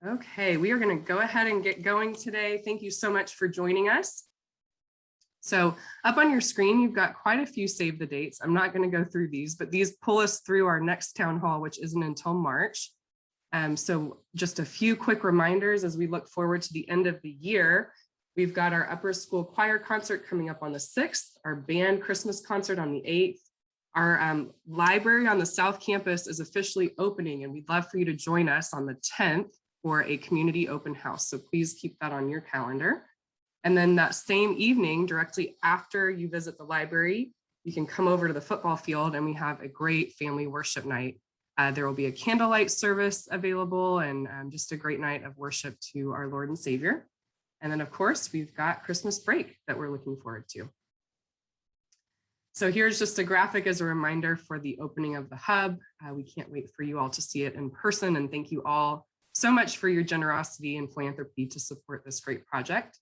Okay, we are going to go ahead and get going today. Thank you so much for joining us. So up on your screen, you've got quite a few save the dates. I'm not going to go through these, but these pull us through our next town hall, which isn't until March. So just a few quick reminders as we look forward to the end of the year. We've got our upper school choir concert coming up on the 6th, our band Christmas concert on the 8th. Our library on the South Campus is officially opening, and we'd love for you to join us on the 10th for a community open house. So please keep that on your calendar. And then that same evening, directly after you visit the library, you can come over to the football field and we have a great family worship night. There will be a candlelight service available and just a great night of worship to our Lord and Savior. And then of course, we've got Christmas break that we're looking forward to. So here's just a graphic as a reminder for the opening of the hub. We can't wait for you all to see it in person, and thank you all so much for your generosity and philanthropy to support this great project.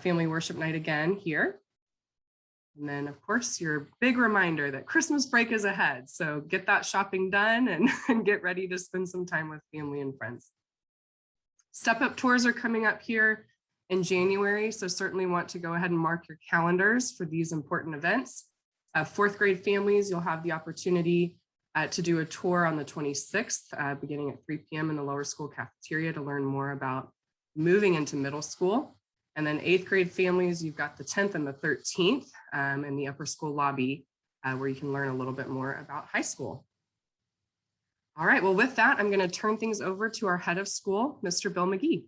Family worship night again here. And then of course, your big reminder that Christmas break is ahead. So get that shopping done and get ready to spend some time with family and friends. Step Up tours are coming up here in January. So certainly want to go ahead and mark your calendars for these important events. Fourth grade families, you'll have the opportunity to do a tour on the 26th, beginning at 3 p.m. in the lower school cafeteria to learn more about moving into middle school. And then 8th grade families, you've got the 10th and the 13th in the upper school lobby where you can learn a little bit more about high school. All right, well, with that, I'm going to turn things over to our head of school, Mr. Bill McGee.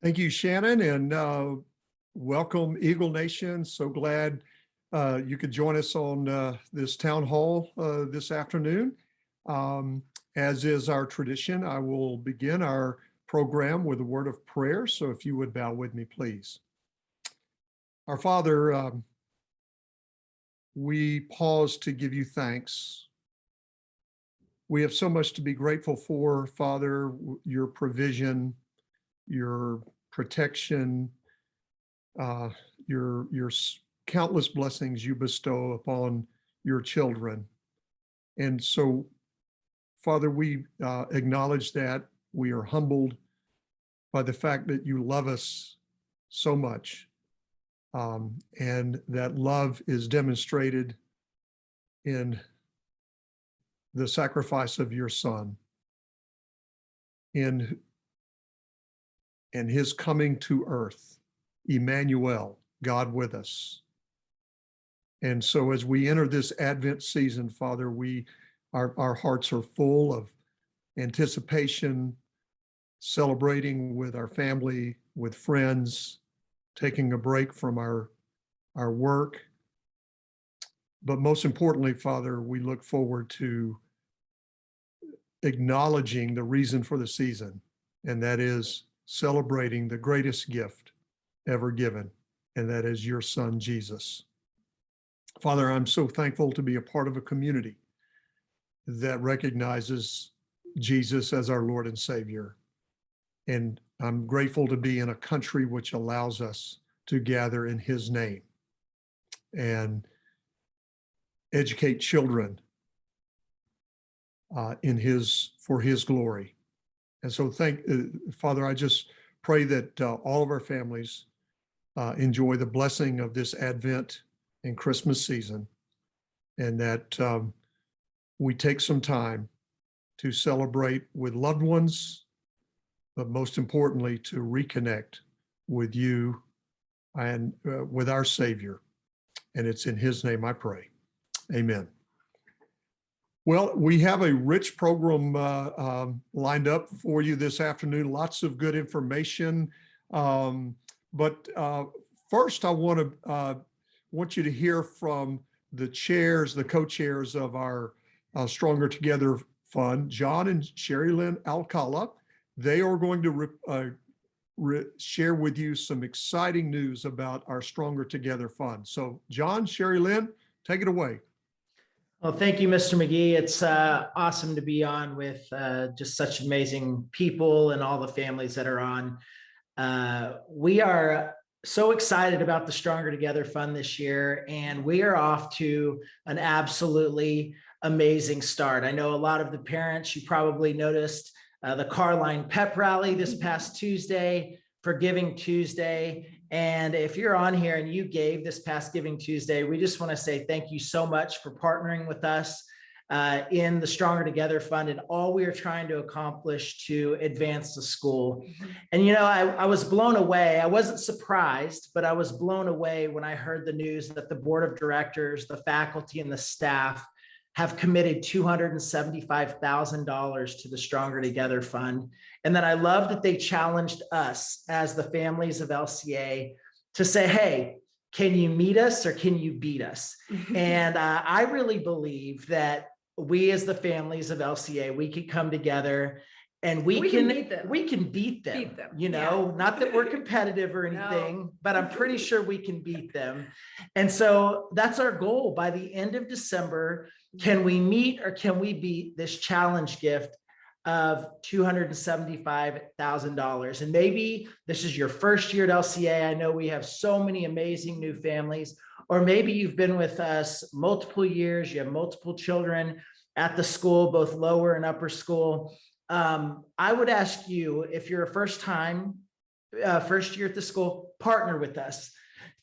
Thank you, Shannon, and welcome, Eagle Nation. So glad you could join us on this town hall this afternoon. As is our tradition, I will begin our program with a word of prayer. So if you would bow with me, please. Our Father, we pause to give you thanks. We have so much to be grateful for, Father, your provision, your protection, your countless blessings you bestow upon your children. And so, Father, we acknowledge that. We are humbled by the fact that you love us so much, and that love is demonstrated in the sacrifice of your Son, in his coming to earth, Emmanuel, God with us. And so as we enter this Advent season, Father, our hearts are full of anticipation, celebrating with our family, with friends, taking a break from our work. But most importantly, Father, we look forward to acknowledging the reason for the season, and that is celebrating the greatest gift ever given, and that is your Son, Jesus. Father, I'm so thankful to be a part of a community that recognizes Jesus as our Lord and Savior. And I'm grateful to be in a country which allows us to gather in his name and educate children for his glory. And so Father, I just pray that all of our families enjoy the blessing of this Advent and Christmas season, and that we take some time to celebrate with loved ones, but most importantly, to reconnect with you and with our Savior. And it's in his name I pray. Amen. Well, we have a rich program lined up for you this afternoon, lots of good information. But first, I want you to hear from the chairs, the co-chairs of our Stronger Together Fund, John and Sherry Lynn Alcala. They are going to share with you some exciting news about our Stronger Together Fund. So John, Sherry Lynn, take it away. Well, thank you, Mr. McGee. It's awesome to be on with just such amazing people and all the families that are on. We are so excited about the Stronger Together Fund this year, and we are off to an absolutely amazing start. I know a lot of the parents, you probably noticed the Carline Pep Rally this past Tuesday, for Giving Tuesday. And if you're on here and you gave this past Giving Tuesday, we just want to say thank you so much for partnering with us in the Stronger Together Fund and all we are trying to accomplish to advance the school. And, you know, I was blown away. I wasn't surprised, but I was blown away when I heard the news that the board of directors, the faculty, and the staff have committed $275,000 to the Stronger Together Fund. And then I love that they challenged us as the families of LCA to say, hey, can you meet us or can you beat us? And I really believe that we as the families of LCA, we can come together and we can beat them. You know, not that we're competitive or anything, but I'm pretty sure we can beat them. And so that's our goal. By the end of December, can we meet or can we beat this challenge gift of $275,000? And maybe this is your first year at LCA. I know we have so many amazing new families, or maybe you've been with us multiple years, you have multiple children at the school, both lower and upper school. I would ask you, if you're a first year at the school, partner with us.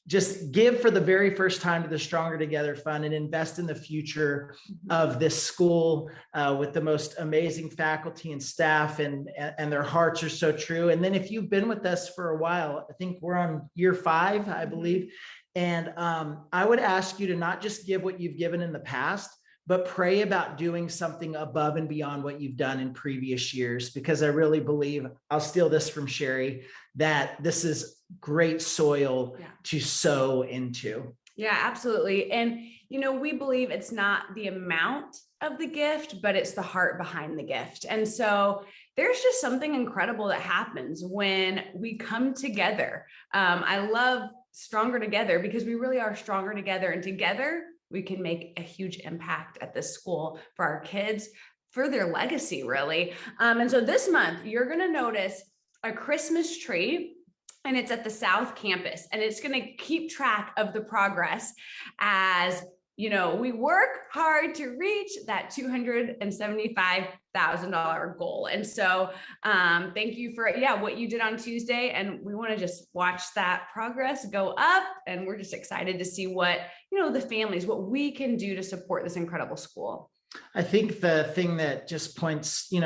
Just give for the very first time to the Stronger Together Fund and invest in the future of this school with the most amazing faculty and staff, and their hearts are so true. And then if you've been with us for a while, I think we're on year 5, I believe. And I would ask you to not just give what you've given in the past, but pray about doing something above and beyond what you've done in previous years, because I really believe, I'll steal this from Sherry, that this is great soil to sow into. Yeah, absolutely. And, you know, we believe it's not the amount of the gift, but it's the heart behind the gift. And so there's just something incredible that happens when we come together. I love Stronger Together because we really are stronger together, and together we can make a huge impact at this school for our kids, for their legacy, really. And so this month, you're going to notice a Christmas tree, and it's at the South Campus, and it's going to keep track of the progress as, you know, we work hard to reach that $275,000 goal. And so thank you for what you did on Tuesday. And we want to just watch that progress go up. And we're just excited to see what, you know, the families, what we can do to support this incredible school. I think the thing that just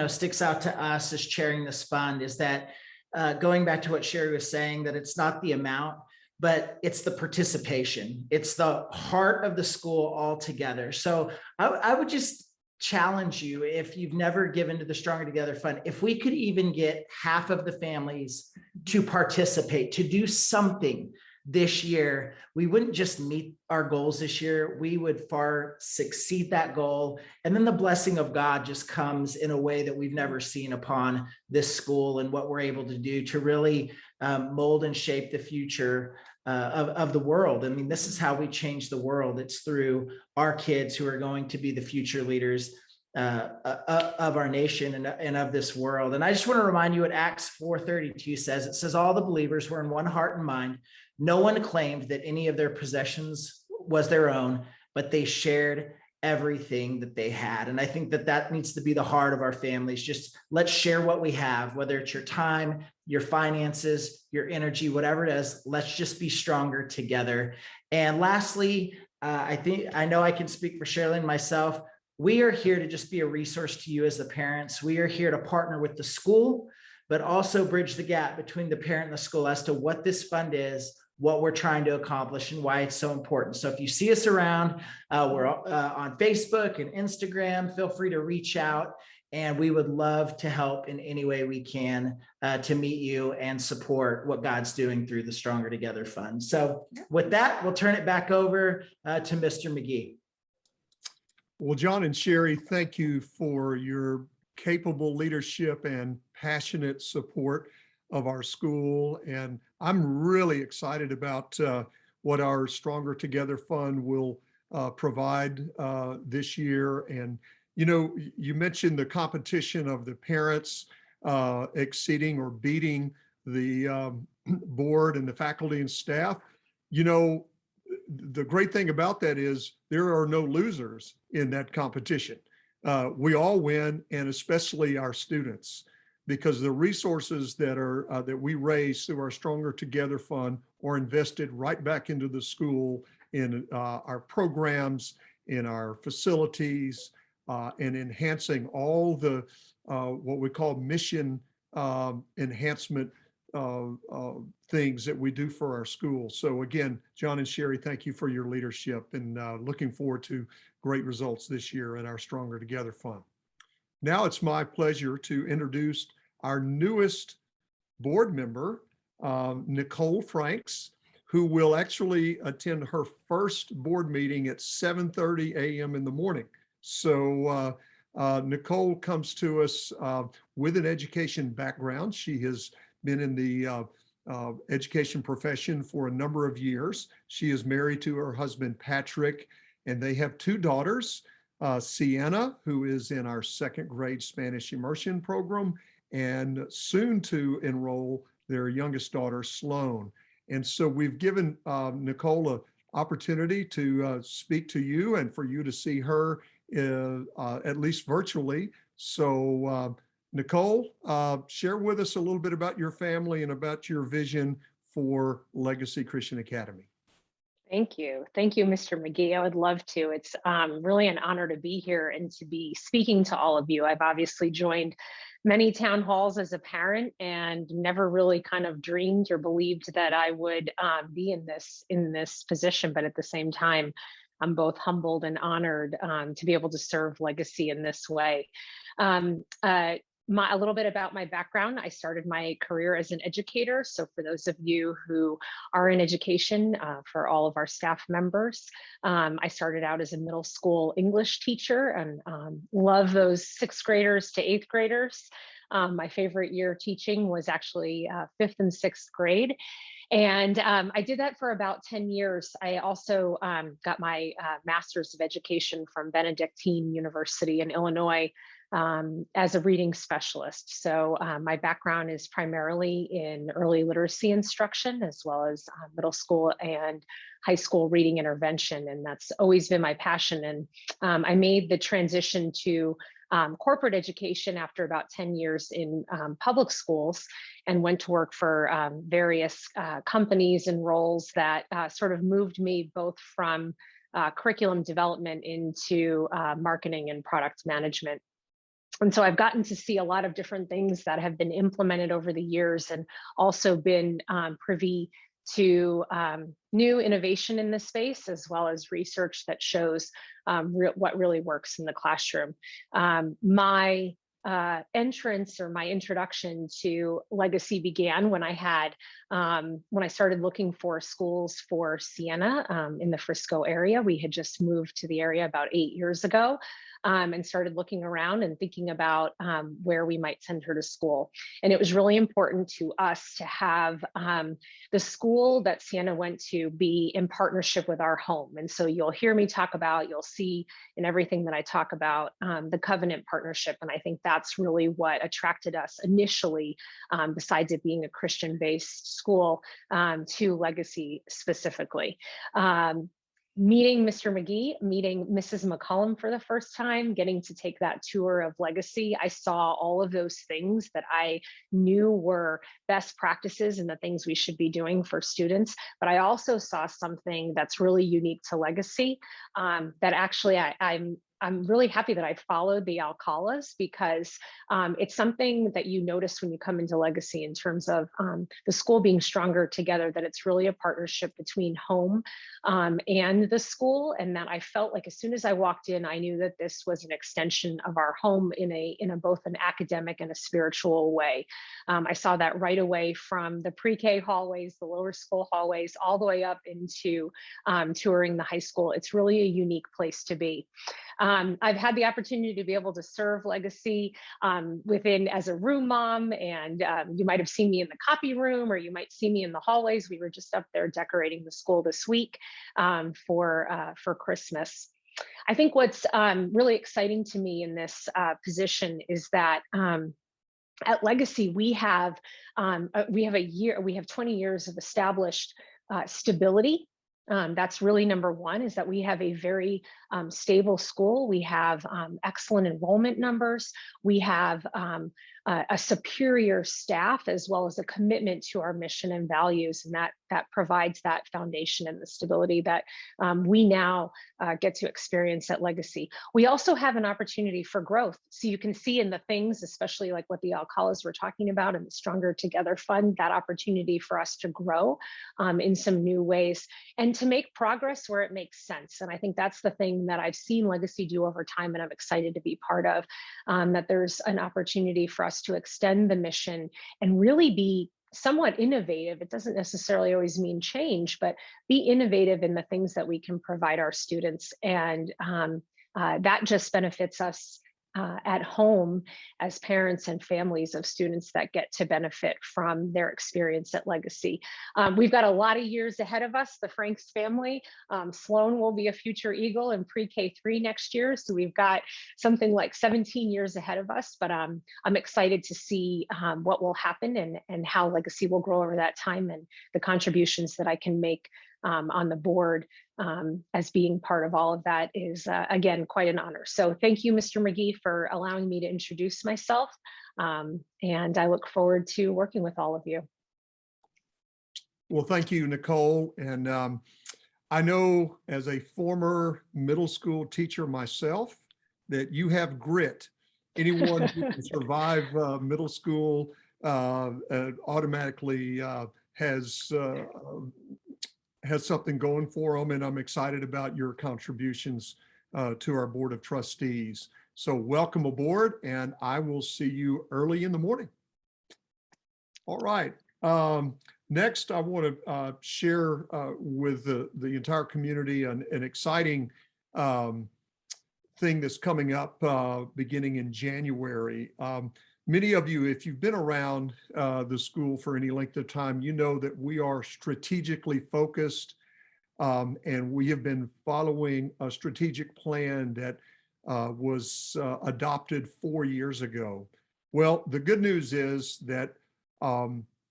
sticks out to us as chairing this fund is that going back to what Sherry was saying, that it's not the amount, but it's the participation. It's the heart of the school altogether. So I would just challenge you, if you've never given to the Stronger Together Fund, if we could even get half of the families to participate, to do something this year, we wouldn't just meet our goals this year, we would far succeed that goal. And then the blessing of God just comes in a way that we've never seen upon this school, and what we're able to do to really mold and shape the future of the world. I mean, this is how we change the world. It's through our kids who are going to be the future leaders of our nation and of this world. And I just want to remind you what Acts 4:32 says. It says, all the believers were in one heart and mind. No one claimed that any of their possessions was their own, but they shared everything that they had. And I think that that needs to be the heart of our families. Just let's share what we have, whether it's your time, your finances, your energy, whatever it is. Let's just be stronger together. And lastly, I know I can speak for Shirley and myself. We are here to just be a resource to you as the parents. We are here to partner with the school, but also bridge the gap between the parent and the school as to what this fund is, what we're trying to accomplish, and why it's so important. So if you see us around, we're on Facebook and Instagram, feel free to reach out, and we would love to help in any way we can to meet you and support what God's doing through the Stronger Together Fund. So with that, we'll turn it back over to Mr. McGee. Well, John and Sherry, thank you for your capable leadership and passionate support of our school. And I'm really excited about what our Stronger Together Fund will provide this year. And, you know, you mentioned the competition of the parents exceeding or beating the board and the faculty and staff. You know, the great thing about that is there are no losers in that competition. We all win, and especially our students. because the resources that we raise through our Stronger Together Fund are invested right back into the school in our programs, in our facilities, and enhancing all the what we call mission enhancement things that we do for our schools. So again, John and Sherry, thank you for your leadership, and looking forward to great results this year at our Stronger Together Fund. Now it's my pleasure to introduce our newest board member, Nicole Franks, who will actually attend her first board meeting at 7:30 a.m. in the morning. So Nicole comes to us with an education background. She has been in the education profession for a number of years. She is married to her husband, Patrick, and they have two daughters, Sienna, who is in our second grade Spanish immersion program, and soon to enroll their youngest daughter, Sloan. And so we've given Nicole an opportunity to speak to you and for you to see her at least virtually. So Nicole, share with us a little bit about your family and about your vision for Legacy Christian Academy. Thank you. Thank you, Mr. McGee. I would love to. It's really an honor to be here and to be speaking to all of you. I've obviously joined many town halls as a parent and never really kind of dreamed or believed that I would be in this position. But at the same time, I'm both humbled and honored to be able to serve Legacy in this way. A little bit about my background. I started my career as an educator. So for those of you who are in education, for all of our staff members, I started out as a middle school English teacher and love those 6th graders to 8th graders. My favorite year teaching was actually 5th and 6th grade. And I did that for about 10 years. I also got my master's of education from Benedictine University in Illinois as a reading specialist. So my background is primarily in early literacy instruction, as well as middle school and high school reading intervention. And that's always been my passion. And I made the transition to corporate education after about 10 years in public schools, and went to work for various companies and roles that sort of moved me both from curriculum development into marketing and product management. And so I've gotten to see a lot of different things that have been implemented over the years, and also been privy to new innovation in this space, as well as research that shows what really works in the classroom. My entrance, or my introduction to Legacy, began when I started looking for schools for Sienna in the Frisco area. We had just moved to the area about 8 years ago. And started looking around and thinking about where we might send her to school. And it was really important to us to have the school that Sienna went to be in partnership with our home. And so you'll hear me talk about, you'll see in everything that I talk about, the covenant partnership. And I think that's really what attracted us initially, besides it being a Christian-based school, to Legacy specifically. Meeting Mr. McGee, meeting Mrs. McCollum for the first time, getting to take that tour of Legacy, I saw all of those things that I knew were best practices and the things we should be doing for students. But I also saw something that's really unique to Legacy, that actually I'm really happy that I followed the Alcalas, because it's something that you notice when you come into Legacy in terms of the school being stronger together, that it's really a partnership between home and the school. And that I felt like as soon as I walked in, I knew that this was an extension of our home in a both an academic and a spiritual way. I saw that right away from the pre-K hallways, the lower school hallways, all the way up into touring the high school. It's really a unique place to be. I've had the opportunity to be able to serve Legacy within as a room mom, and you might have seen me in the copy room, or you might see me in the hallways. We were just up there decorating the school this week for Christmas. I think what's really exciting to me in this position is that at Legacy we have 20 years of established stability That's really number one, is that we have a very stable school. We have excellent enrollment numbers. We have a superior staff, as well as a commitment to our mission and values. And that provides that foundation and the stability that we now get to experience at Legacy. We also have an opportunity for growth. So you can see in the things, especially like what the Alcalas were talking about and the Stronger Together Fund, that opportunity for us to grow in some new ways and to make progress where it makes sense. And I think that's the thing that I've seen Legacy do over time, and I'm excited to be part of, that there's an opportunity for us to extend the mission and really be somewhat innovative. It doesn't necessarily always mean change, but be innovative in the things that we can provide our students. And that just benefits us at home as parents and families of students that get to benefit from their experience at Legacy. We've got a lot of years ahead of us, the Franks family. Sloan will be a future Eagle in pre-K3 next year. So we've got something like 17 years ahead of us, but I'm excited to see what will happen and how Legacy will grow over that time, and the contributions that I can make on the board as being part of all of that is, again, quite an honor. So thank you, Mr. McGee, for allowing me to introduce myself. And I look forward to working with all of you. Well, thank you, Nicole. And I know, as a former middle school teacher myself, that you have grit. Anyone who can survive middle school automatically has something going for them, and I'm excited about your contributions to our Board of Trustees. So welcome aboard, and I will see you early in the morning. All right. Next, I want to share with the entire community an exciting thing that's coming up beginning in January. Many of you, if you've been around the school for any length of time, you know that we are strategically focused, and we have been following a strategic plan that was adopted 4 years ago. Well, the good news is that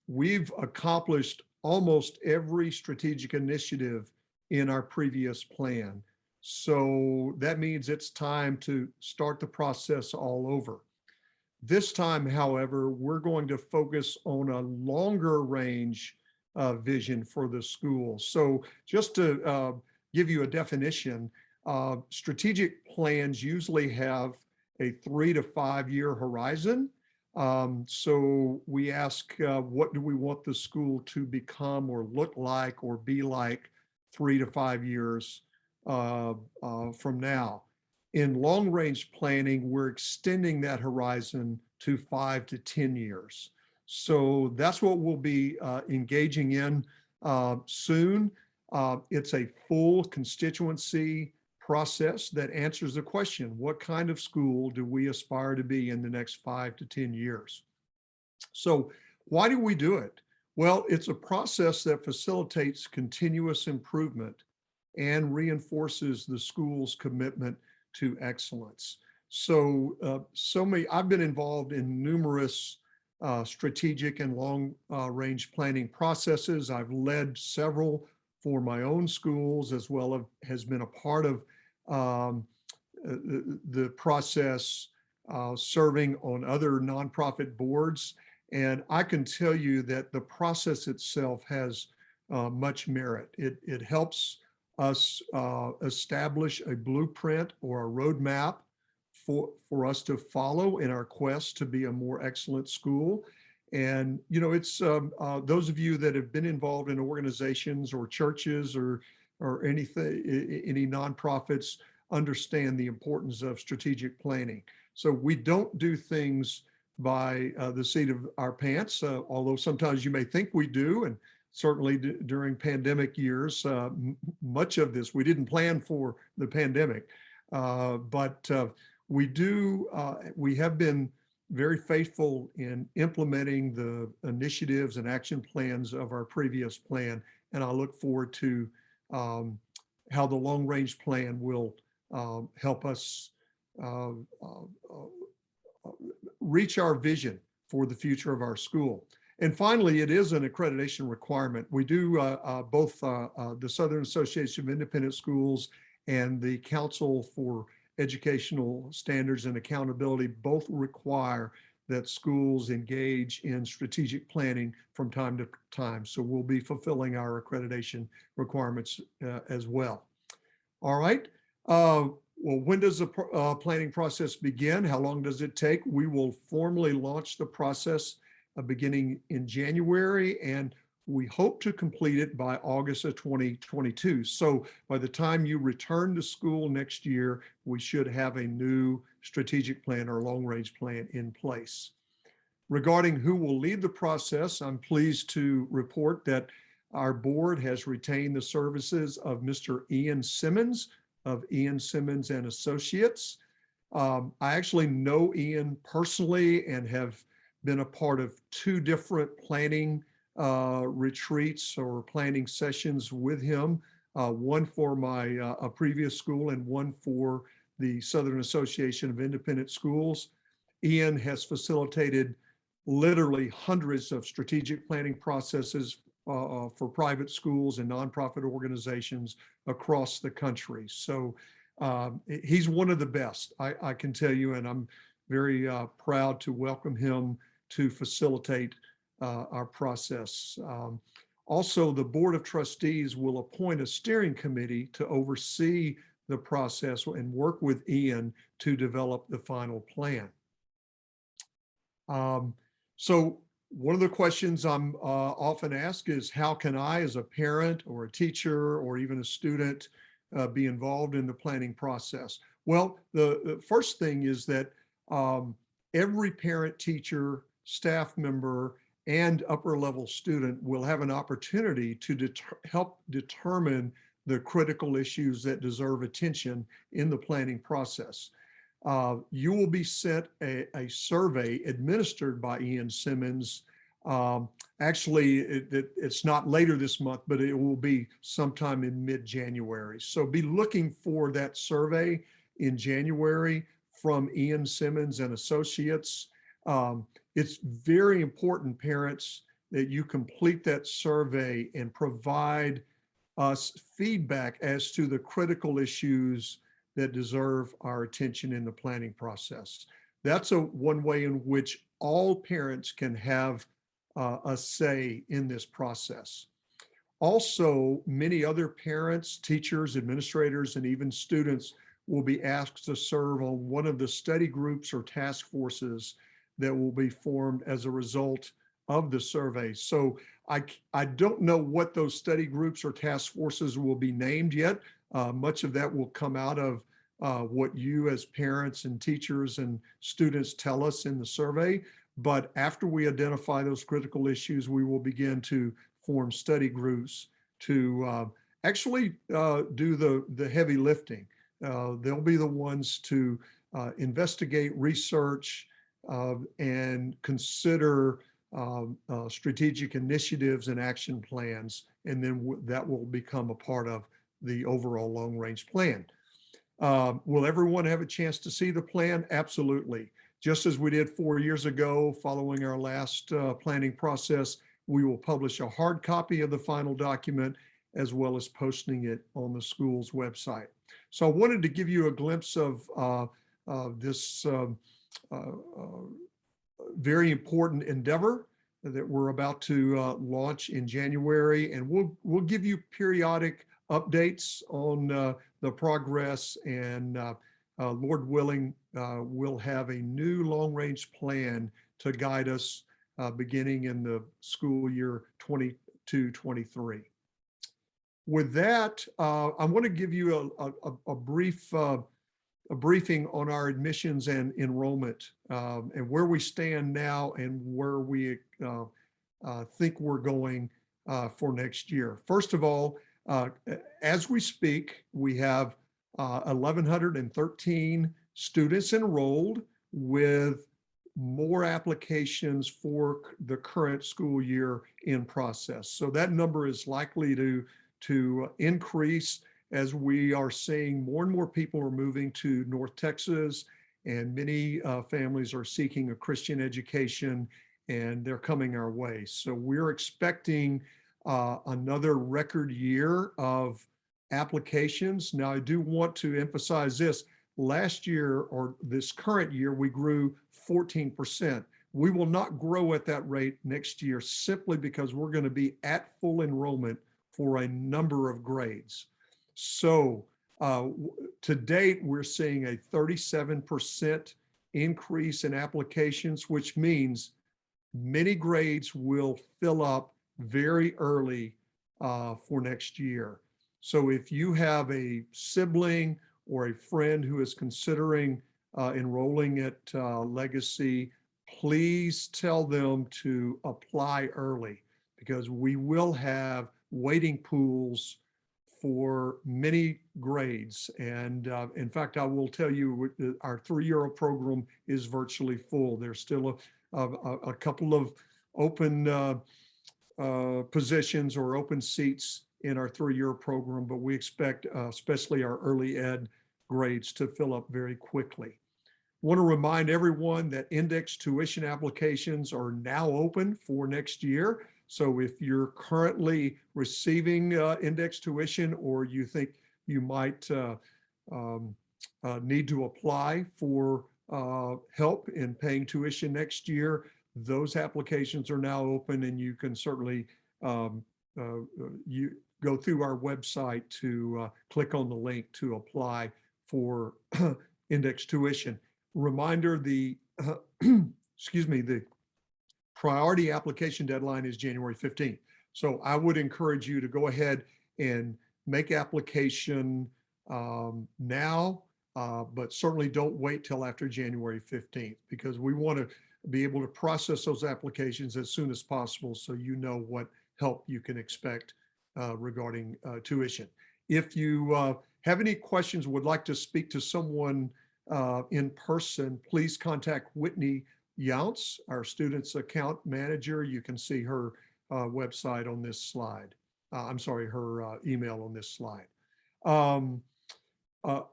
we've accomplished almost every strategic initiative in our previous plan. So that means it's time to start the process all over. This time, however, we're going to focus on a longer range vision for the school. So just to give you a definition, strategic plans usually have a 3 to 5 year horizon. So we ask, what do we want the school to become or look like or be like 3 to 5 years from now? In long range planning, we're extending that horizon to 5 to 10 years. So that's what we'll be engaging in soon. It's a full constituency process that answers the question, what kind of school do we aspire to be in the next 5 to 10 years? So why do we do it? Well, it's a process that facilitates continuous improvement and reinforces the school's commitment to excellence. So, I've been involved in numerous strategic and long range planning processes. I've led several for my own schools, as well as has been a part of the process serving on other nonprofit boards. And I can tell you that the process itself has much merit. It helps us establish a blueprint or a roadmap for us to follow in our quest to be a more excellent school. And, you know, it's those of you that have been involved in organizations or churches or anything, any nonprofits, understand the importance of strategic planning. So we don't do things by the seat of our pants, although sometimes you may think we do. And certainly during pandemic years, much of this, we didn't plan for the pandemic, but we have been very faithful in implementing the initiatives and action plans of our previous plan. And I look forward to how the long range plan will help us reach our vision for the future of our school. And finally, it is an accreditation requirement. We do both the Southern Association of Independent Schools and the Council for Educational Standards and Accountability both require that schools engage in strategic planning from time to time. So we'll be fulfilling our accreditation requirements as well. All right. Well, when does the planning process begin? How long does it take? We will formally launch the process beginning in January, and we hope to complete it by August of 2022. So by the time you return to school next year, we should have a new strategic plan or long-range plan in place. Regarding who will lead the process, I'm pleased to report that our board has retained the services of Mr. Ian Simmons of Ian Simmons and Associates. I actually know Ian personally and have been a part of 2 different planning retreats or planning sessions with him, one for my a previous school and one for the Southern Association of Independent Schools. Ian has facilitated literally hundreds of strategic planning processes for private schools and nonprofit organizations across the country. So he's one of the best, I can tell you, and I'm very proud to welcome him to facilitate our process. Also, the Board of Trustees will appoint a steering committee to oversee the process and work with Ian to develop the final plan. So one of the questions I'm often asked is, how can I, as a parent or a teacher or even a student, be involved in the planning process? Well, the first thing is that every parent, teacher, staff member, and upper level student will have an opportunity to help determine the critical issues that deserve attention in the planning process. You will be sent a survey administered by Ian Simmons. Actually, it's not later this month, but it will be sometime in mid-January. So be looking for that survey in January from Ian Simmons and Associates. It's very important, parents, that you complete that survey and provide us feedback as to the critical issues that deserve our attention in the planning process. That's one way in which all parents can have a say in this process. Also, many other parents, teachers, administrators, and even students will be asked to serve on one of the study groups or task forces that will be formed as a result of the survey. So I don't know what those study groups or task forces will be named yet. Much of that will come out of what you as parents and teachers and students tell us in the survey. But after we identify those critical issues, we will begin to form study groups to actually do the heavy lifting. They'll be the ones to investigate, research, and consider strategic initiatives and action plans, and then that will become a part of the overall long-range plan. Will everyone have a chance to see the plan? Absolutely. Just as we did 4 years ago, following our last planning process, we will publish a hard copy of the final document as well as posting it on the school's website. So I wanted to give you a glimpse of this very important endeavor that we're about to launch in January, and we'll give you periodic updates on the progress, and Lord willing, we'll have a new long-range plan to guide us beginning in the school year 22-23. With that, I want to give you a brief briefing on our admissions and enrollment, and where we stand now and where we think we're going for next year. First of all, as we speak, we have 1,113 students enrolled, with more applications for the current school year in process. So that number is likely to increase as we are seeing more and more people are moving to North Texas, and many families are seeking a Christian education and they're coming our way. So we're expecting another record year of applications. Now, I do want to emphasize this. Last year, or this current year, we grew 14%. We will not grow at that rate next year simply because we're going to be at full enrollment for a number of grades. So to date, we're seeing a 37% increase in applications, which means many grades will fill up very early for next year. So if you have a sibling or a friend who is considering enrolling at Legacy, please tell them to apply early, because we will have waiting pools for many grades. And in fact, I will tell you, our 3-year program is virtually full. There's still a couple of open positions or open seats in our 3-year program, but we expect especially our early ed grades to fill up very quickly. Want to remind everyone that index tuition applications are now open for next year. So if you're currently receiving index tuition, or you think you might need to apply for help in paying tuition next year, those applications are now open, and you can certainly you go through our website to click on the link to apply for index tuition. Reminder, the excuse me, the priority application deadline is January 15th. So I would encourage you to go ahead and make application now, but certainly don't wait till after January 15th, because we want to be able to process those applications as soon as possible, so you know what help you can expect regarding tuition. If you have any questions, would like to speak to someone in person, please contact Whitney Younts, our students account manager. You can see her website on this slide. I'm sorry, her email on this slide.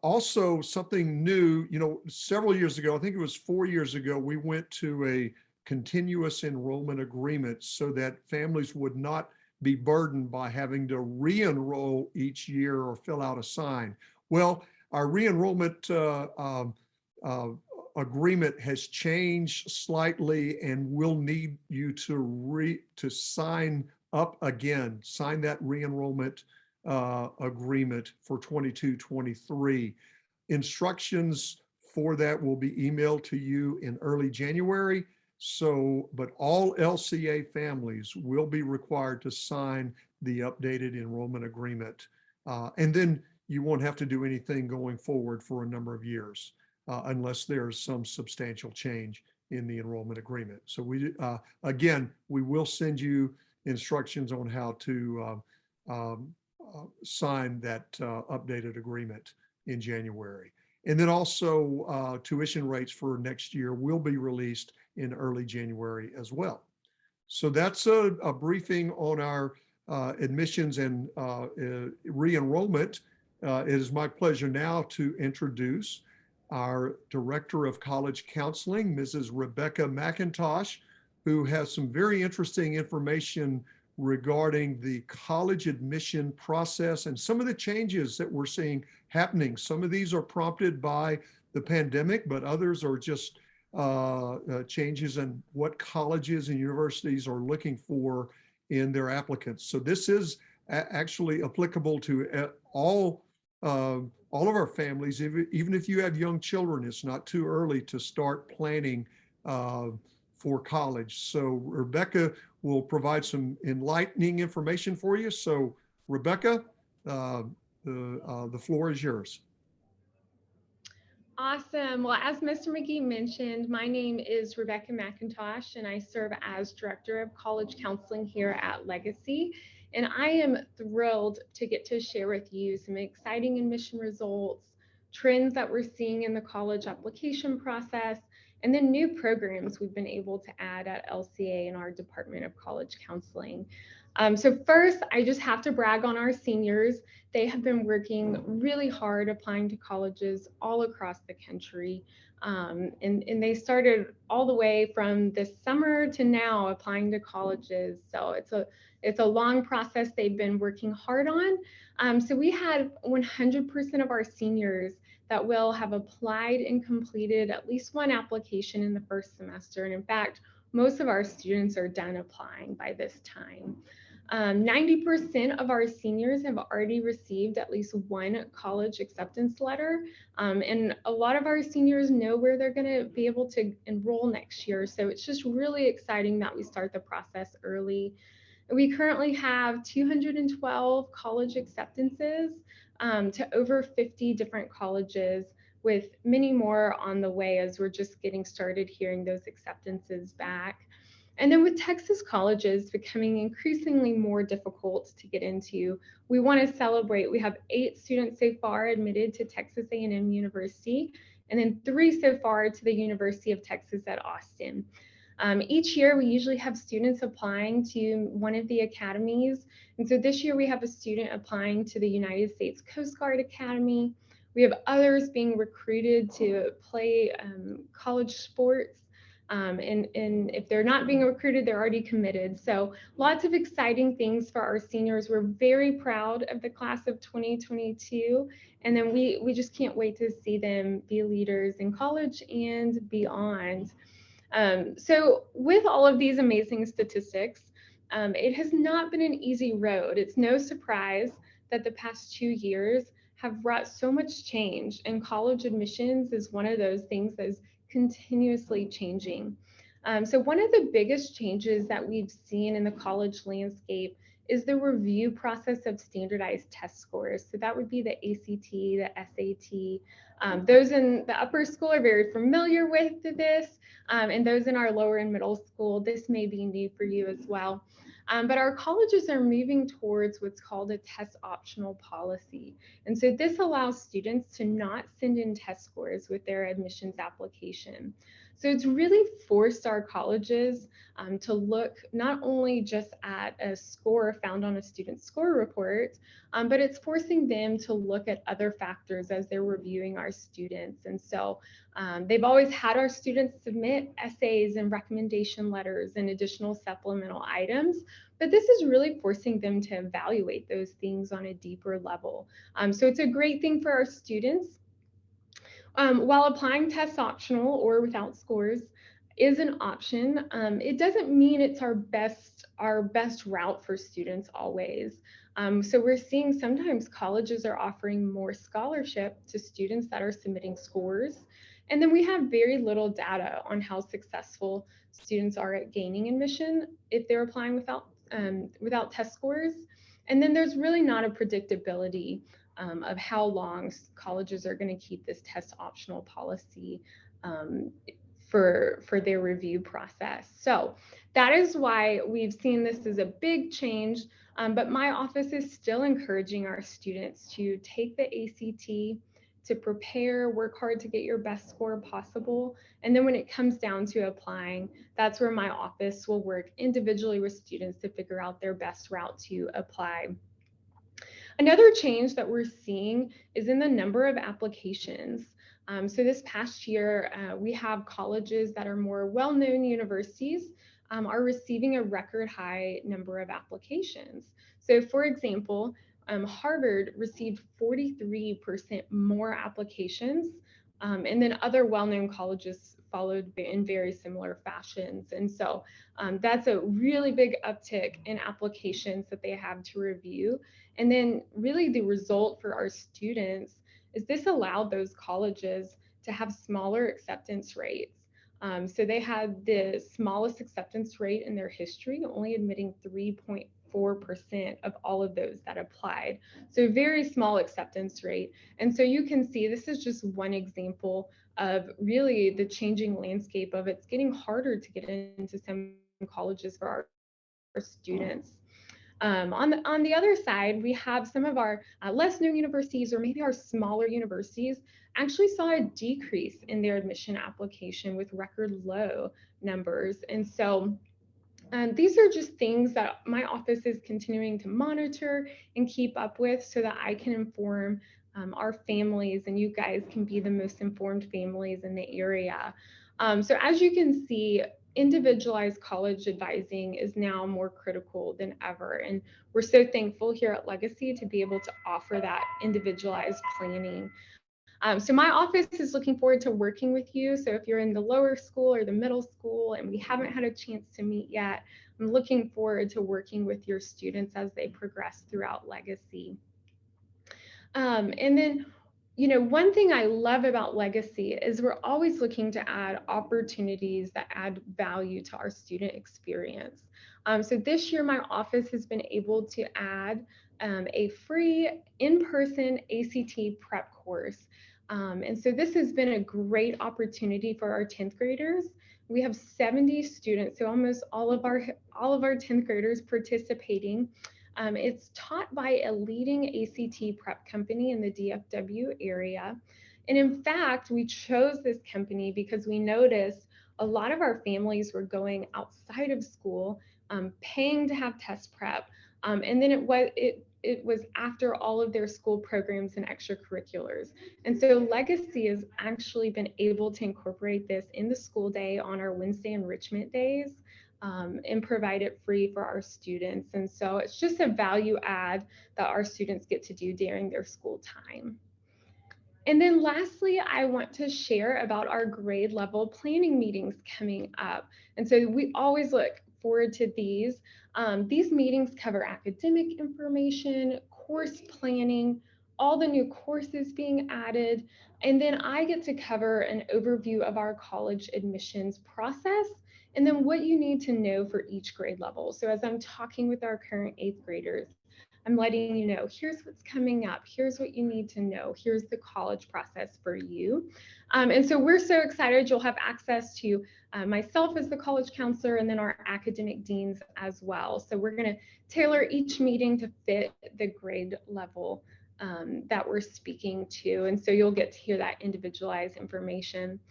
Also, something new, several years ago, I think it was 4 years ago, we went to a continuous enrollment agreement so that families would not be burdened by having to re-enroll each year or fill out a sign. Well, our re-enrollment agreement has changed slightly, and we'll need you to sign up again, sign that re-enrollment agreement for 22-23. Instructions for that will be emailed to you in early January. So, but all LCA families will be required to sign the updated enrollment agreement. And then you won't have to do anything going forward for a number of years, unless there's some substantial change in the enrollment agreement. So we, again, we will send you instructions on how to sign that updated agreement in January. And then also tuition rates for next year will be released in early January as well. So that's a briefing on our admissions and re-enrollment. It is my pleasure now to introduce our Director of College Counseling, Mrs. Rebekah McIntosh, who has some very interesting information regarding the college admission process and some of the changes that we're seeing happening. Some of these are prompted by the pandemic, but others are just changes in what colleges and universities are looking for in their applicants. So this is actually applicable to all of our families. Even if you have young children, it's not too early to start planning for college. So Rebekah will provide some enlightening information for you. So Rebekah, the floor is yours. Awesome. Well, as Mr. McGee mentioned, my name is Rebekah McIntosh, and I serve as Director of College Counseling here at Legacy. And I am thrilled to get to share with you some exciting admission results, trends that we're seeing in the college application process, and then new programs we've been able to add at LCA in our Department of College Counseling. So first, I just have to brag on our seniors. They have been working really hard applying to colleges all across the country. And they started all the way from this summer to now applying to colleges. So it's a long process they've been working hard on. So we had 100% of our seniors that will have applied and completed at least one application in the first semester. And in fact, most of our students are done applying by this time. 90% of our seniors have already received at least one college acceptance letter. And a lot of our seniors know where they're going to be able to enroll next year. So it's just really exciting that we start the process early. We currently have 212 college acceptances to over 50 different colleges, with many more on the way as we're just getting started hearing those acceptances back. And then with Texas colleges becoming increasingly more difficult to get into, we want to celebrate. We have 8 students so far admitted to Texas A&M University, and then 3 so far to the University of Texas at Austin. Each year, we usually have students applying to one of the academies. And so this year we have a student applying to the United States Coast Guard Academy. We have others being recruited to play college sports. And if they're not being recruited, they're already committed. So lots of exciting things for our seniors. We're very proud of the class of 2022. And then we just can't wait to see them be leaders in college and beyond. So with all of these amazing statistics, it has not been an easy road. It's no surprise that the past 2 years have brought so much change, and college admissions is one of those things that is continuously changing. So one of the biggest changes that we've seen in the college landscape is the review process of standardized test scores. So that would be the ACT, the SAT. Those in the upper school are very familiar with this, and those in our lower and middle school, this may be new for you as well. But our colleges are moving towards what's called a test optional policy. And so this allows students to not send in test scores with their admissions application. So it's really forced our colleges to look not only just at a score found on a student score report, but it's forcing them to look at other factors as they're reviewing our students. And so they've always had our students submit essays and recommendation letters and additional supplemental items, but this is really forcing them to evaluate those things on a deeper level. So it's a great thing for our students. While applying tests optional or without scores is an option, it doesn't mean it's our best route for students always. So we're seeing sometimes colleges are offering more scholarship to students that are submitting scores. And then we have very little data on how successful students are at gaining admission if they're applying without test scores. And then there's really not a predictability of how long colleges are going to keep this test optional policy for their review process. So that is why we've seen this as a big change, but my office is still encouraging our students to take the ACT, to prepare, work hard to get your best score possible. And then when it comes down to applying, that's where my office will work individually with students to figure out their best route to apply. Another change that we're seeing is in the number of applications. So this past year, we have colleges that are more well-known universities are receiving a record high number of applications. So for example, Harvard received 43% more applications, and then other well-known colleges followed in very similar fashions. And so that's a really big uptick in applications that they have to review. And then really the result for our students is this allowed those colleges to have smaller acceptance rates. So they had the smallest acceptance rate in their history, only admitting 3.4% of all of those that applied. So very small acceptance rate. And so you can see this is just one example of really the changing landscape of it's getting harder to get into some colleges for our students. On the other side, we have some of our less known universities, or maybe our smaller universities, actually saw a decrease in their admission application with record low numbers. And so these are just things that my office is continuing to monitor and keep up with so that I can inform our families, and you guys can be the most informed families in the area. So as you can see, individualized college advising is now more critical than ever. And we're so thankful here at Legacy to be able to offer that individualized planning. So my office is looking forward to working with you. So if you're in the lower school or the middle school and we haven't had a chance to meet yet, I'm looking forward to working with your students as they progress throughout Legacy. And then, you know, one thing I love about Legacy is we're always looking to add opportunities that add value to our student experience. So this year, my office has been able to add a free in-person ACT prep course. And so this has been a great opportunity for our 10th graders. We have 70 students, so almost all of our 10th graders participating. It's taught by a leading ACT prep company in the DFW area. And in fact, we chose this company because we noticed a lot of our families were going outside of school, paying to have test prep. And then it was after all of their school programs and extracurriculars. And so Legacy has actually been able to incorporate this in the school day on our Wednesday enrichment days. And provide it free for our students. And so it's just a value add that our students get to do during their school time. And then lastly, I want to share about our grade level planning meetings coming up. And so we always look forward to these. These meetings cover academic information, course planning, all the new courses being added. And then I get to cover an overview of our college admissions process and then what you need to know for each grade level. So as I'm talking with our current 8th graders, I'm letting you know, here's what's coming up. Here's what you need to know. Here's the college process for you. And so we're so excited. You'll have access to myself as the college counselor and then our academic deans as well. So we're going to tailor each meeting to fit the grade level that we're speaking to. And so you'll get to hear that individualized information.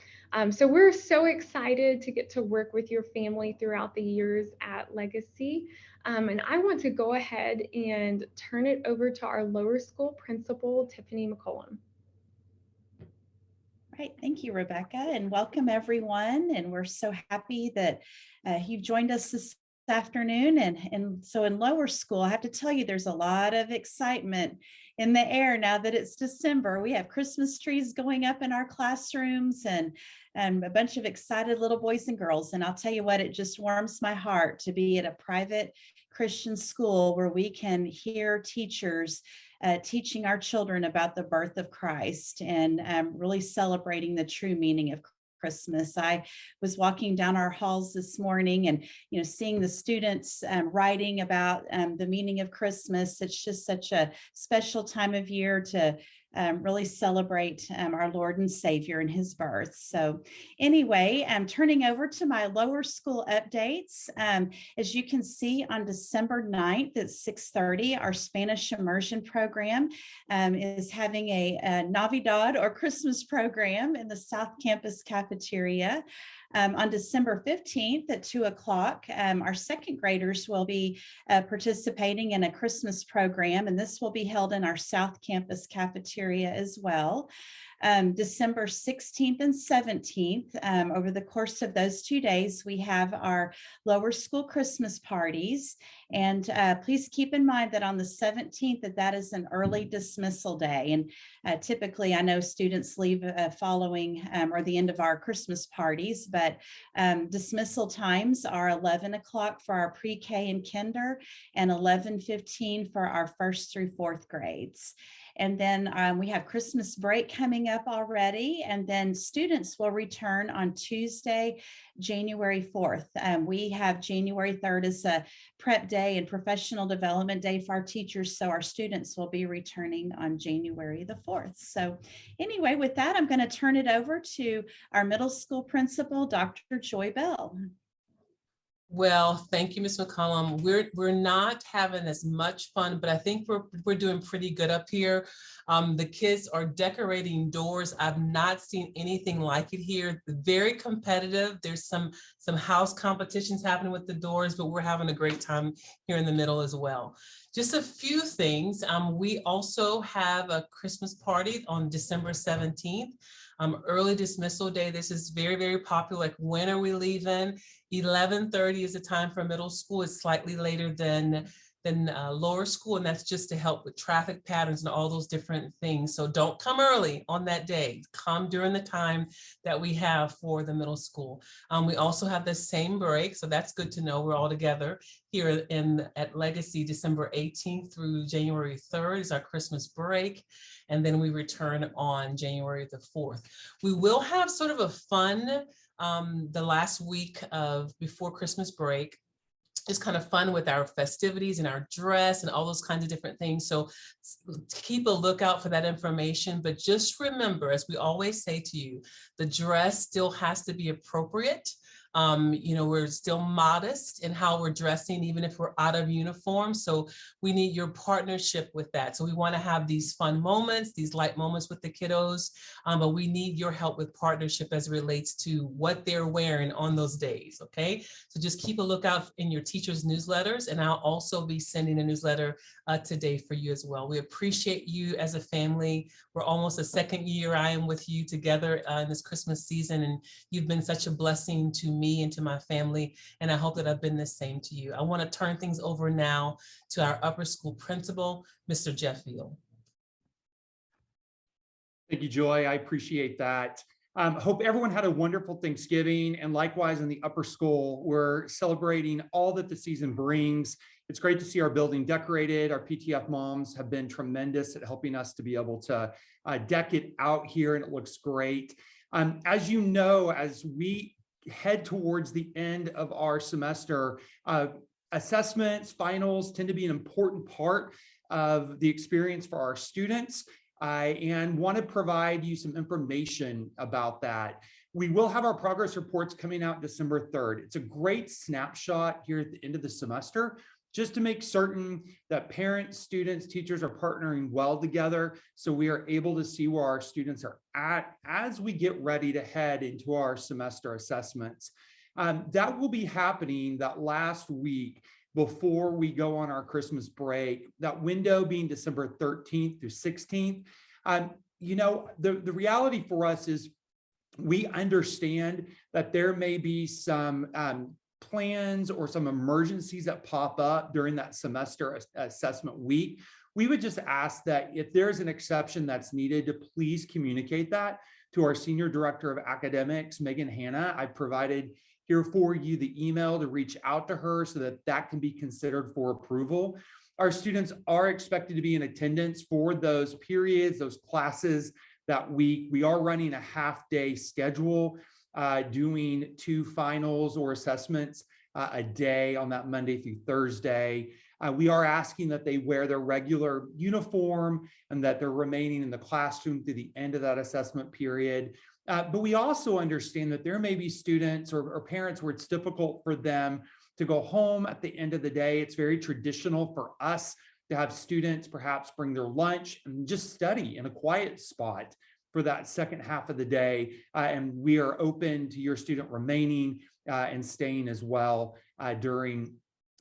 So we're so excited to get to work with your family throughout the years at Legacy. And I want to go ahead and turn it over to our lower school principal, Tiffany McCollum. Right. Thank you, Rebecca, and welcome everyone. And we're so happy that you've joined us this afternoon. And so in lower school, I have to tell you, there's a lot of excitement in the air now that it's December. We have Christmas trees going up in our classrooms and a bunch of excited little boys and girls. And I'll tell you what, it just warms my heart to be at a private Christian school where we can hear teachers teaching our children about the birth of Christ and really celebrating the true meaning of Christmas. I was walking down our halls this morning and, you know, seeing the students writing about the meaning of Christmas. It's just such a special time of year to really celebrate our Lord and Savior and his birth. So anyway, I'm turning over to my lower school updates. As you can see, on December 9th at 6:30, our Spanish immersion program is having a Navidad or Christmas program in the South Campus cafeteria. On December 15th at 2 o'clock, our second graders will be participating in a Christmas program, and this will be held in our South Campus cafeteria as well. December 16th and 17th, over the course of those 2 days, we have our lower school Christmas parties. And please keep in mind that on the 17th, that is an early dismissal day. And typically, I know students leave following or the end of our Christmas parties, but dismissal times are 11 o'clock for our pre-K and kinder and 11:15 for our 1st through 4th grades. And then we have Christmas break coming up already. And then students will return on Tuesday, January 4th. We have January 3rd as a prep day and professional development day for our teachers. So our students will be returning on January the 4th. So anyway, with that, I'm going to turn it over to our middle school principal, Dr. Joy Bell. Well, thank you, Ms. McCollum. We're not having as much fun, but I think we're doing pretty good up here. The kids are decorating doors. I've not seen anything like it here. Very competitive. There's some house competitions happening with the doors, but we're having a great time here in the middle as well. Just a few things. We also have a Christmas party on December 17th. Early dismissal day. This is very, very popular. Like, when are we leaving? 11:30 is the time for middle school. It's slightly later than lower school, and that's just to help with traffic patterns and all those different things. So don't come early on that day. Come during the time that we have for the middle school. We also have the same break, so that's good to know. We're all together here at Legacy. December 18th through January 3rd is our Christmas break, and then we return on January the 4th. We will have sort of a fun the last week of before Christmas break. It's kind of fun with our festivities and our dress and all those kinds of different things. So keep a lookout for that information. But just remember, as we always say to you, the dress still has to be appropriate. We're still modest in how we're dressing, even if we're out of uniform. So we need your partnership with that. So we want to have these fun moments, these light moments with the kiddos, but we need your help with partnership as it relates to what they're wearing on those days. Okay, so just keep a lookout in your teachers' newsletters, and I'll also be sending a newsletter today for you as well. We appreciate you as a family. We're almost a second year I am with you together in this Christmas season, and you've been such a blessing to me and to my family, and I hope that I've been the same to you. I want to turn things over now to our upper school principal, Mr. Jeff Veal. Thank you, Joy. I appreciate that. Hope everyone had a wonderful Thanksgiving, and likewise in the upper school, we're celebrating all that the season brings. It's great to see our building decorated. Our PTF moms have been tremendous at helping us to be able to deck it out here, and it looks great. As you know, as we head towards the end of our semester, assessments, finals tend to be an important part of the experience for our students, and want to provide you some information about that. We will have our progress reports coming out December 3rd. It's a great snapshot here at the end of the semester, just to make certain that parents, students, teachers are partnering well together, so we are able to see where our students are at as we get ready to head into our semester assessments. That will be happening that last week before we go on our Christmas break, that window being December 13th through 16th. The reality for us is we understand that there may be some plans or some emergencies that pop up during that semester assessment week. We would just ask that if there's an exception that's needed, to please communicate that to our Senior Director of Academics, Megan Hanna. I provided here for you the email to reach out to her so that that can be considered for approval. Our students are expected to be in attendance for those periods, those classes that week. We are running a half-day schedule, doing 2 finals or assessments a day on that Monday through Thursday. We are asking that they wear their regular uniform and that they're remaining in the classroom through the end of that assessment period. But we also understand that there may be students or parents where it's difficult for them to go home at the end of the day. It's very traditional for us to have students perhaps bring their lunch and just study in a quiet spot for that second half of the day. And we are open to your student remaining and staying as well during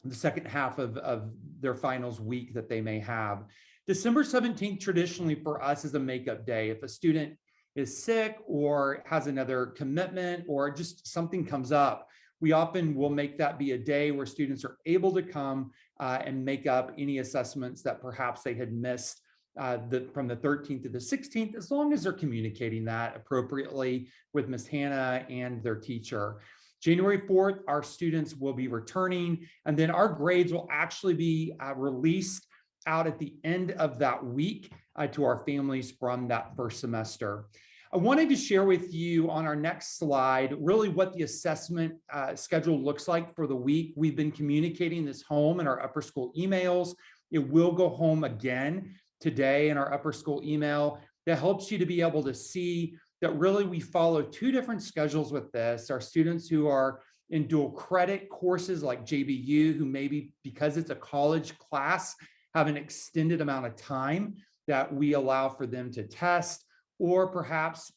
the second half of their finals week that they may have. December 17th traditionally for us is a makeup day. If a student is sick or has another commitment or just something comes up, we often will make that be a day where students are able to come and make up any assessments that perhaps they had missed from the 13th to the 16th, as long as they're communicating that appropriately with Ms. Hannah and their teacher. January 4th, our students will be returning, and then our grades will actually be released out at the end of that week to our families from that first semester. I wanted to share with you on our next slide really what the assessment schedule looks like for the week. We've been communicating this home in our upper school emails. It will go home again today in our upper school email. That helps you to be able to see that really we follow 2 different schedules with this. Our students who are in dual credit courses like JBU, who maybe because it's a college class have an extended amount of time that we allow for them to test, or perhaps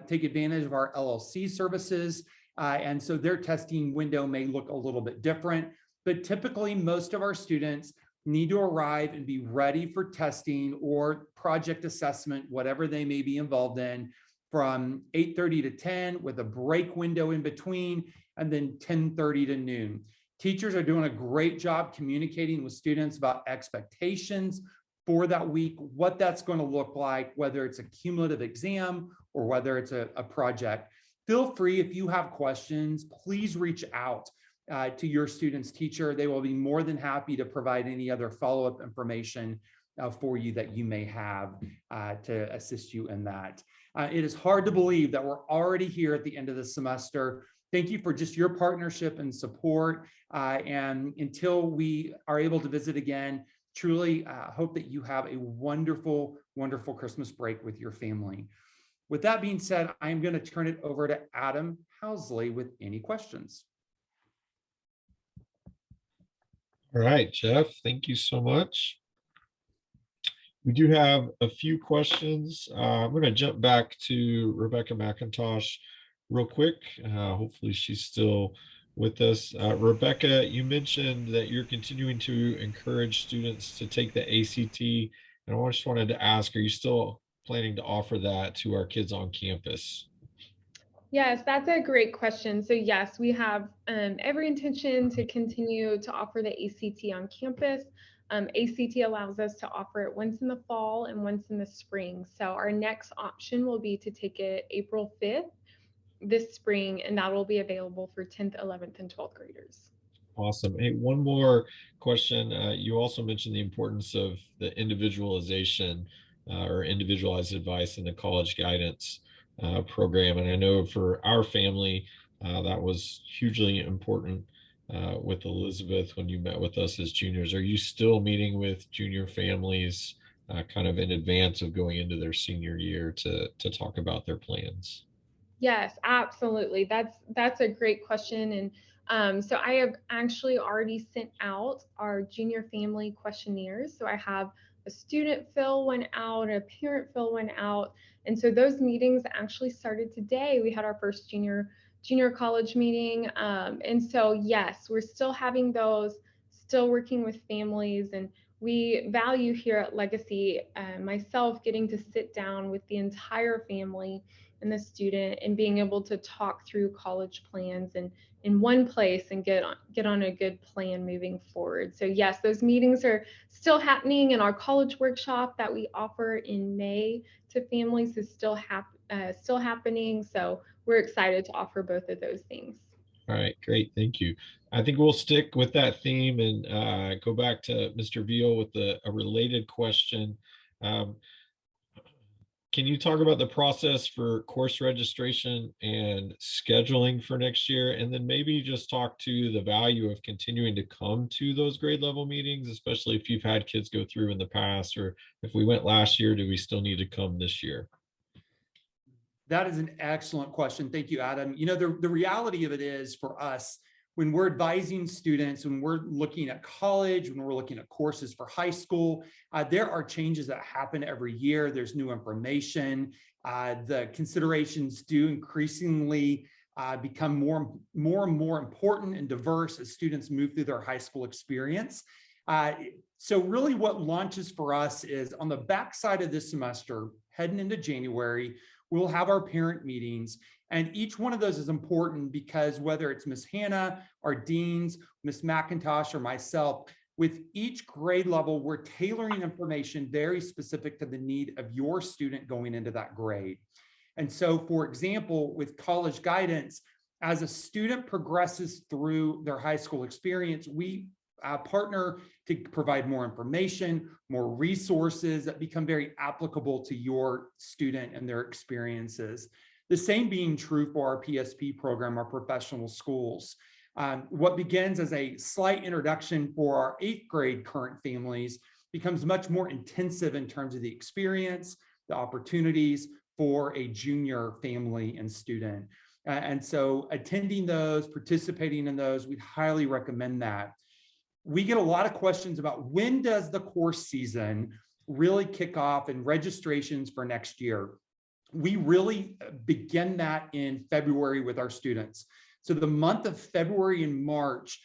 take advantage of our LLC services. And so their testing window may look a little bit different, but typically most of our students need to arrive and be ready for testing or project assessment, whatever they may be involved in, from 8:30 to 10 with a break window in between, and then 10:30 to noon. Teachers are doing a great job communicating with students about expectations for that week, what that's going to look like, whether it's a cumulative exam or whether it's a project. Feel free, if you have questions, please reach out to your student's teacher. They will be more than happy to provide any other follow-up information for you that you may have to assist you in that. It is hard to believe that we're already here at the end of the semester. Thank you for just your partnership and support. And until we are able to visit again, truly hope that you have a wonderful, wonderful Christmas break with your family. With that being said, I am going to turn it over to Adam Housley with any questions. All right, Jeff, thank you so much. We do have a few questions. I'm going to jump back to Rebekah McIntosh real quick. Hopefully she's still with us. Rebekah, you mentioned that you're continuing to encourage students to take the ACT. And I just wanted to ask, are you still planning to offer that to our kids on campus? Yes, that's a great question. So yes, we have every intention to continue to offer the ACT on campus. ACT allows us to offer it once in the fall and once in the spring. So our next option will be to take it April 5th this spring, and that will be available for 10th, 11th, and 12th graders. Awesome. Hey, one more question. You also mentioned the importance of the individualization or individualized advice in the college guidance program. And I know for our family, that was hugely important with Elizabeth when you met with us as juniors. Are you still meeting with junior families kind of in advance of going into their senior year to talk about their plans? Yes, absolutely. That's a great question. And so I have actually already sent out our junior family questionnaires. So I have a student fill one out, a parent fill one out. And so those meetings actually started today. We had our first junior college meeting. And so yes, we're still having those, still working with families. And we value here at Legacy, myself getting to sit down with the entire family and the student and being able to talk through college plans and in one place and get on a good plan moving forward. So yes, those meetings are still happening, and our college workshop that we offer in May to families is still happening. So we're excited to offer both of those things. All right, great, thank you. I think we'll stick with that theme and go back to Mr. Veal with a related question. Can you talk about the process for course registration and scheduling for next year? And then maybe just talk to the value of continuing to come to those grade level meetings, especially if you've had kids go through in the past, or if we went last year, do we still need to come this year? That is an excellent question. Thank you, Adam. You know, the reality of it is for us, when we're advising students, when we're looking at college, when we're looking at courses for high school, there are changes that happen every year. There's new information. The considerations do increasingly become more and more important and diverse as students move through their high school experience. So really what launches for us is on the backside of this semester, heading into January, we'll have our parent meetings. And each one of those is important because whether it's Miss Hannah, our deans, Miss McIntosh, or myself, with each grade level, we're tailoring information very specific to the need of your student going into that grade. And so, for example, with college guidance, as a student progresses through their high school experience, we partner to provide more information, more resources that become very applicable to your student and their experiences. The same being true for our PSP program, our professional schools. What begins as a slight introduction for our 8th grade current families becomes much more intensive in terms of the experience, the opportunities for a junior family and student. And so attending those, participating in those, we'd highly recommend that. We get a lot of questions about when does the course season really kick off and registrations for next year. We really begin that in February with our students. So the month of February and March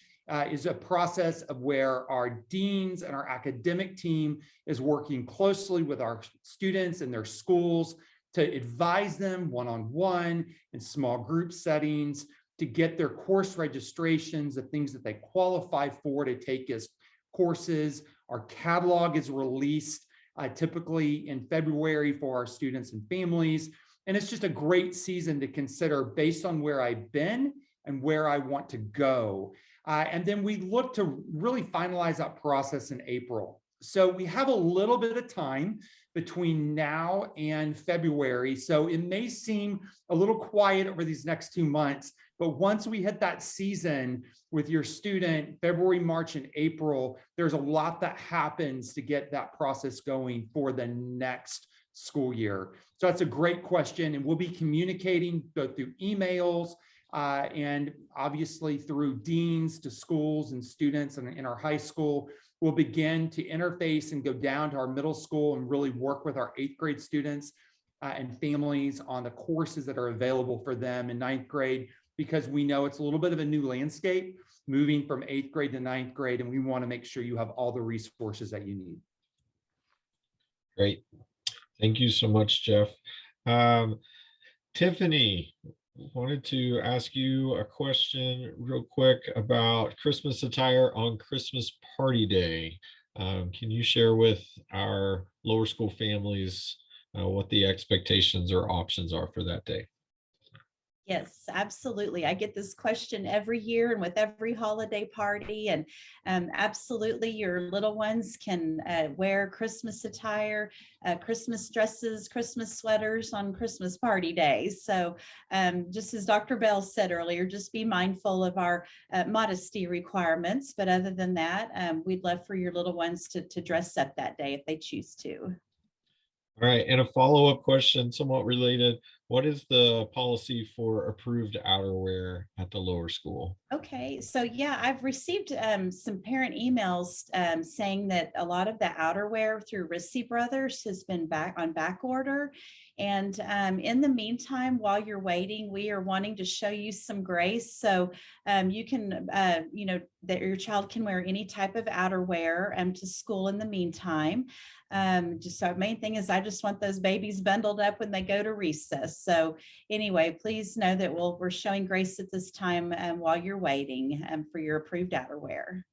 is a process of where our deans and our academic team is working closely with our students and their schools to advise them one-on-one in small group settings, to get their course registrations, the things that they qualify for to take as courses. Our catalog is released typically in February for our students and families. And it's just a great season to consider based on where I've been and where I want to go. And then we look to really finalize that process in April. So we have a little bit of time between now and February. So it may seem a little quiet over these next 2 months, but once we hit that season with your student, February, March, and April, there's a lot that happens to get that process going for the next school year. So that's a great question. And we'll be communicating both through emails and obviously through deans to schools and students in our high school. We'll begin to interface and go down to our middle school and really work with our 8th grade students and families on the courses that are available for them in 9th grade, because we know it's a little bit of a new landscape moving from 8th grade to 9th grade, and we want to make sure you have all the resources that you need. Great. Thank you so much, Jeff. Tiffany, wanted to ask you a question real quick about Christmas attire on Christmas party day. Can you share with our lower school families what the expectations or options are for that day? Yes, absolutely. I get this question every year and with every holiday party, and absolutely your little ones can wear Christmas attire, Christmas dresses, Christmas sweaters on Christmas party days. So just as Dr. Bell said earlier, just be mindful of our modesty requirements. But other than that, we'd love for your little ones to dress up that day if they choose to. All right, and a follow-up question, somewhat related. What is the policy for approved outerwear at the lower school? Okay, so yeah, I've received some parent emails saying that a lot of the outerwear through Rissy Brothers has been back on back order. And in the meantime, while you're waiting, we are wanting to show you some grace. So you can, that your child can wear any type of outerwear to school in the meantime. Just so main thing is I just want those babies bundled up when they go to recess. So anyway, please know that we're showing grace at this time while you're waiting for your approved outerwear.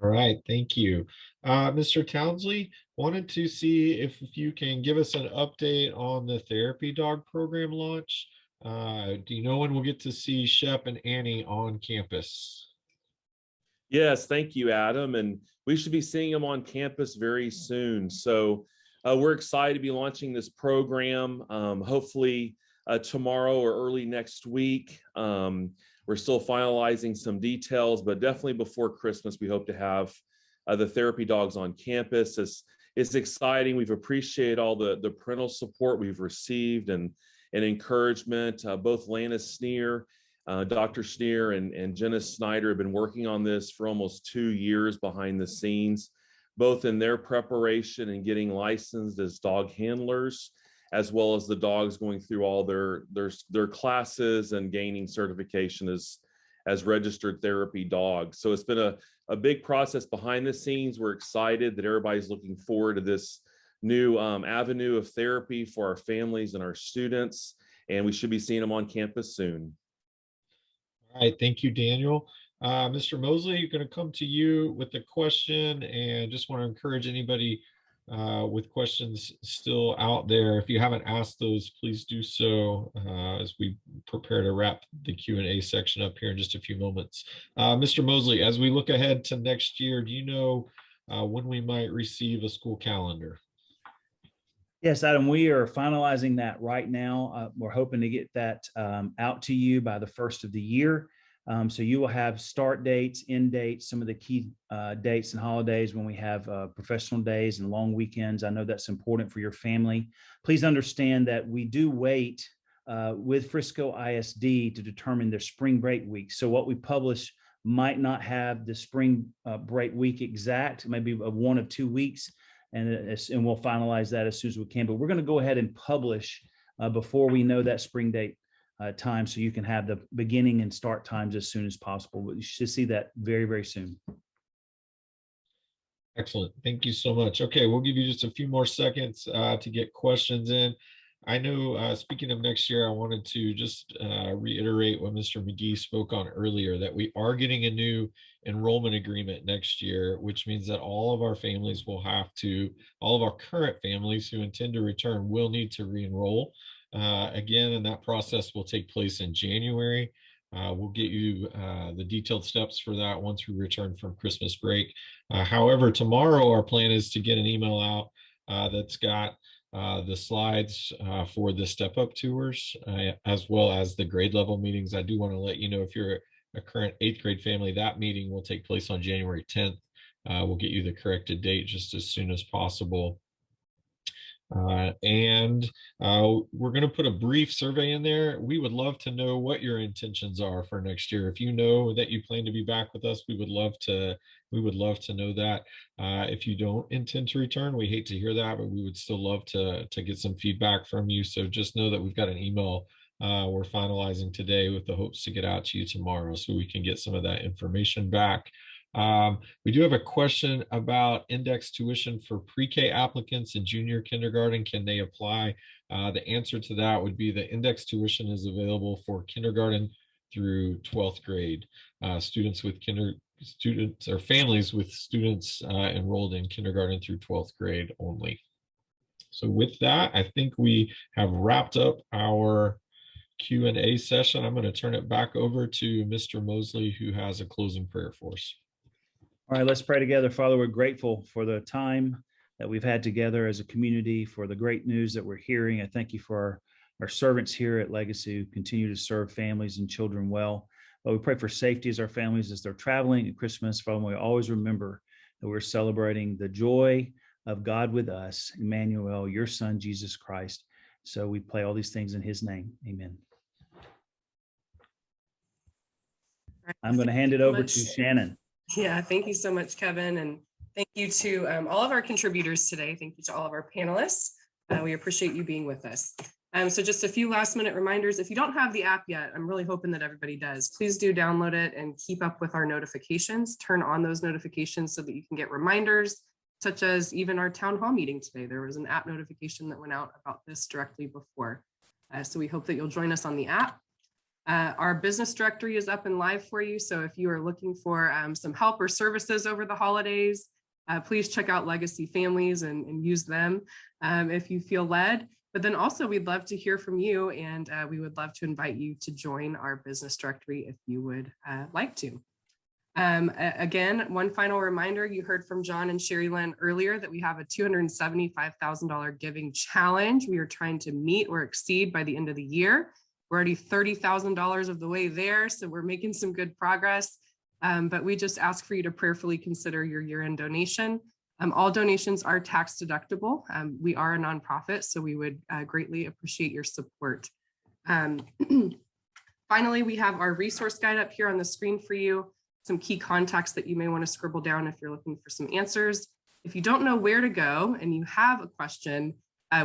All right, thank you. Mr. Townsley, wanted to see if you can give us an update on the therapy dog program launch. Do you know when we'll get to see Shep and Annie on campus? Yes, thank you, Adam. And we should be seeing them on campus very soon. So we're excited to be launching this program, hopefully tomorrow or early next week. We're still finalizing some details, but definitely before Christmas, we hope to have the therapy dogs on campus. It's exciting. We've appreciated all the parental support we've received and encouragement. Both Lana Sneer, Dr. Sneer and Jenna Snyder have been working on this for almost 2 years behind the scenes, both in their preparation and getting licensed as dog handlers, as well as the dogs going through all their classes and gaining certification as registered therapy dogs. So it's been a big process behind the scenes. We're excited that everybody's looking forward to this new avenue of therapy for our families and our students, and we should be seeing them on campus soon. All right, thank you, Daniel. Mr. Mosley, going to come to you with the question, and just want to encourage anybody with questions still out there. If you haven't asked those, please do so as we prepare to wrap the Q&A section up here in just a few moments. Mr. Mosley, as we look ahead to next year, do you know when we might receive a school calendar? Yes, Adam, we are finalizing that right now. We're hoping to get that out to you by the first of the year. So you will have start dates, end dates, some of the key dates and holidays when we have professional days and long weekends. I know that's important for your family. Please understand that we do wait with Frisco ISD to determine their spring break week. So what we publish might not have the spring break week exact, maybe 1 or 2 weeks, and we'll finalize that as soon as we can. But we're going to go ahead and publish before we know that spring date time, so you can have the beginning and start times as soon as possible. But you should see that very, very soon. Excellent. Thank you so much. Okay, we'll give you just a few more seconds to get questions in. I know, speaking of next year, I wanted to just reiterate what Mr. McGee spoke on earlier, that we are getting a new enrollment agreement next year, which means that all of our families will have to, all of our current families who intend to return will need to re-enroll again, and that process will take place in January. We'll get you the detailed steps for that once we return from Christmas break. However, tomorrow our plan is to get an email out that's got the slides for the step up tours, as well as the grade level meetings. I do want to let you know, if you're a current 8th grade family, that meeting will take place on January 10th. We'll get you the corrected date just as soon as possible. And we're going to put a brief survey in there. We would love to know what your intentions are for next year. If you know that you plan to be back with us, we would love to know that. If you don't intend to return, we hate to hear that, but we would still love to get some feedback from you. So just know that we've got an email we're finalizing today with the hopes to get out to you tomorrow so we can get some of that information back. We do have a question about index tuition for pre-K applicants in junior kindergarten. Can they apply? The answer to that would be the index tuition is available for kindergarten through 12th grade. Students or families with students enrolled in kindergarten through 12th grade only. So with that, I think we have wrapped up our Q&A session. I'm going to turn it back over to Mr. Mosley, who has a closing prayer for us. All right, let's pray together. Father, we're grateful for the time that we've had together as a community, for the great news that we're hearing. I thank you for our servants here at Legacy who continue to serve families and children well. But we pray for safety as our families, as they're traveling at Christmas. Father, we always remember that we're celebrating the joy of God with us, Emmanuel, your son, Jesus Christ. So we pray all these things in his name. Amen. I'm going to hand it over to Shannon. Yeah, thank you so much, Kevin. And thank you to all of our contributors today. Thank you to all of our panelists. We appreciate you being with us. So just a few last minute reminders. If you don't have the app yet, I'm really hoping that everybody does. Please do download it and keep up with our notifications. Turn on those notifications so that you can get reminders, such as even our town hall meeting today. There was an app notification that went out about this directly before. So we hope that you'll join us on the app. Our business directory is up and live for you. So if you are looking for some help or services over the holidays, please check out Legacy Families and use them if you feel led. But then also we'd love to hear from you, and we would love to invite you to join our business directory if you would like to. Again, one final reminder, you heard from John and Sherry Lynn earlier that we have a $275,000 giving challenge we are trying to meet or exceed by the end of the year. We're already $30,000 of the way there, so we're making some good progress. But we just ask for you to prayerfully consider your year-end donation. All donations are tax deductible. We are a nonprofit, so we would greatly appreciate your support. Finally, we have our resource guide up here on the screen for you. Some key contacts that you may want to scribble down if you're looking for some answers. If you don't know where to go and you have a question,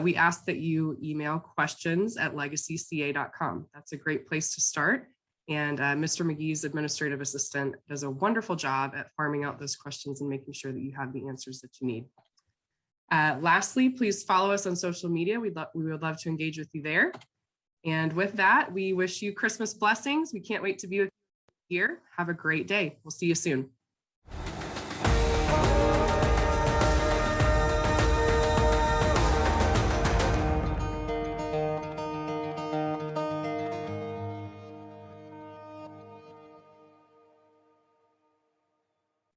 we ask that you email questions@legacyca.com. That's a great place to start. And Mr. McGee's administrative assistant does a wonderful job at farming out those questions and making sure that you have the answers that you need. Lastly, please follow us on social media. We would love to engage with you there. And with that, we wish you Christmas blessings. We can't wait to be with you here. Have a great day. We'll see you soon.